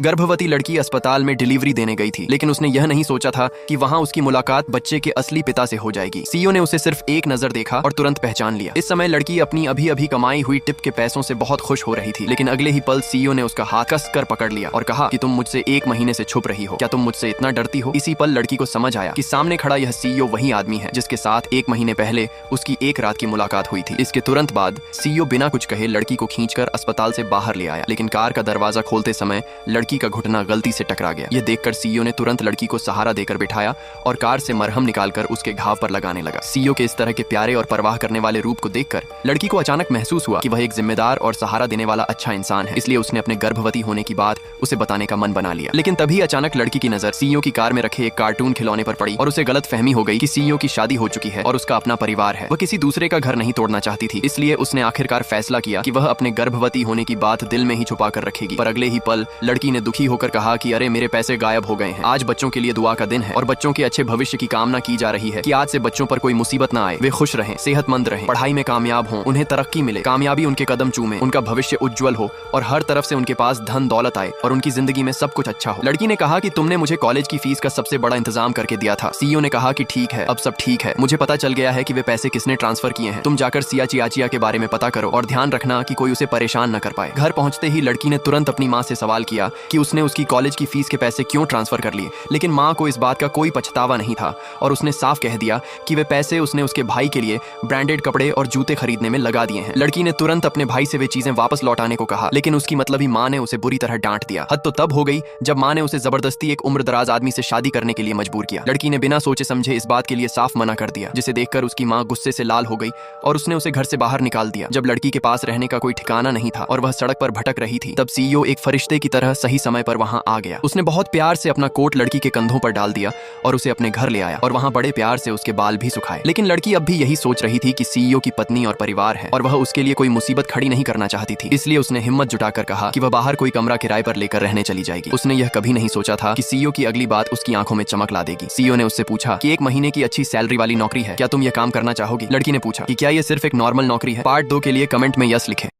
गर्भवती लड़की अस्पताल में डिलीवरी देने गई थी, लेकिन उसने यह नहीं सोचा था कि वहां उसकी मुलाकात बच्चे के असली पिता से हो जाएगी। सीईओ ने उसे सिर्फ एक नजर देखा और तुरंत पहचान लिया। इस समय लड़की अपनी अभी अभी कमाई हुई टिप के पैसों से बहुत खुश हो रही थी, लेकिन अगले ही पल सीईओ ने उसका हाथ कस कर पकड़ लिया और कहा कि तुम मुझसे 1 महीने से छुप रही हो, क्या तुम मुझसे इतना डरती हो? इसी पल लड़की को समझ आया कि सामने खड़ा यह सीईओ वही आदमी है जिसके साथ 1 महीने पहले उसकी एक रात की मुलाकात हुई थी। इसके तुरंत बाद सीईओ बिना कुछ कहे लड़की को खींचकर अस्पताल से बाहर ले आया, लेकिन कार का दरवाजा खोलते समय लड़की का घुटना गलती से टकरा गया। यह देखकर सीईओ ने तुरंत लड़की को सहारा देकर बिठाया और कार से मरहम निकालकर उसके घाव पर लगाने लगा। सीईओ के इस तरह के प्यारे और परवाह करने वाले रूप को देखकर लड़की को अचानक महसूस हुआ कि वह एक जिम्मेदार और सहारा देने वाला अच्छा इंसान है, इसलिए उसने अपने गर्भवती होने की बात उसे बताने का मन बना लिया। लेकिन तभी अचानक लड़की की नजर सीईओ की कार में रखे एक कार्टून खिलौने पर पड़ी और उसे गलत फहमी हो गई कि सीईओ की शादी हो चुकी है और उसका अपना परिवार है। वह किसी दूसरे का घर नहीं तोड़ना चाहती थी, इसलिए उसने आखिरकार फैसला किया कि वह अपने गर्भवती होने की बात दिल में ही छुपा कर रखेगी। पर अगले ही पल लड़की ने दुखी होकर कहा कि अरे मेरे पैसे गायब हो गए हैं। आज बच्चों के लिए दुआ का दिन है और बच्चों के अच्छे भविष्य की कामना की जा रही है कि आज से बच्चों पर कोई मुसीबत ना आए, वे खुश रहें, सेहतमंद रहें, पढ़ाई में कामयाब हों, उन्हें तरक्की मिले, कामयाबी उनके कदम चूमे, उनका भविष्य उज्जवल हो और हर तरफ से उनके पास धन दौलत आए और उनकी जिंदगी में सब कुछ अच्छा हो। लड़की ने कहा कि तुमने मुझे कॉलेज की फीस का सबसे बड़ा इंतजाम करके दिया था। सीईओ ने कहा कि ठीक है, अब सब ठीक है, मुझे पता चल गया है कि वे पैसे किसने ट्रांसफर किए हैं। तुम जाकर सिया चियाचिया के बारे में पता करो और ध्यान रखना कि कोई उसे परेशान न कर पाए। घर पहुंचते ही लड़की ने तुरंत अपनी माँ से सवाल किया कि उसने उसकी कॉलेज की फीस के पैसे क्यों ट्रांसफर कर लिए, लेकिन माँ को इस बात का कोई पछतावा नहीं था और उसने साफ कह दिया कि वे पैसे उसने उसके भाई के लिए ब्रांडेड कपड़े और जूते खरीदने में लगा दिए हैं। लड़की ने तुरंत अपने भाई से वे चीजें वापस लौटाने को कहा, लेकिन उसकी मतलबी माँ ने उसे बुरी तरह डांट दिया। हद तो तब हो गई जब माँ ने उसे जबरदस्ती एक उम्रदराज आदमी से शादी करने के लिए मजबूर किया। लड़की ने बिना सोचे समझे इस बात के लिए साफ मना कर दिया, जिसे देखकर उसकी माँ गुस्से से लाल हो गई और उसने उसे घर से बाहर निकाल दिया। जब लड़की के पास रहने का कोई ठिकाना नहीं था और वह सड़क पर भटक रही थी, तब सीईओ एक फरिश्ते की तरह सही समय पर वहां आ गया। उसने बहुत प्यार से अपना कोट लड़की के कंधों पर डाल दिया और उसे अपने घर ले आया और वहां बड़े प्यार से उसके बाल भी सुखाए। लेकिन लड़की अब भी यही सोच रही थी कि सीईओ की पत्नी और परिवार है और वह उसके लिए कोई मुसीबत खड़ी नहीं करना चाहती थी, इसलिए उसने हिम्मत जुटाकर कहा कि वह बाहर कोई कमरा किराए पर लेकर रहने चली जाएगी। उसने यह कभी नहीं सोचा था कि सीईओ की अगली बात उसकी आंखों में चमक ला देगी। सीईओ ने उससे पूछा कि 1 महीने की अच्छी सैलरी वाली नौकरी है, क्या तुम यह काम करना चाहोगी? लड़की ने पूछा कि क्या यह सिर्फ एक नॉर्मल नौकरी है? पार्ट 2 के लिए कमेंट में यस लिखें।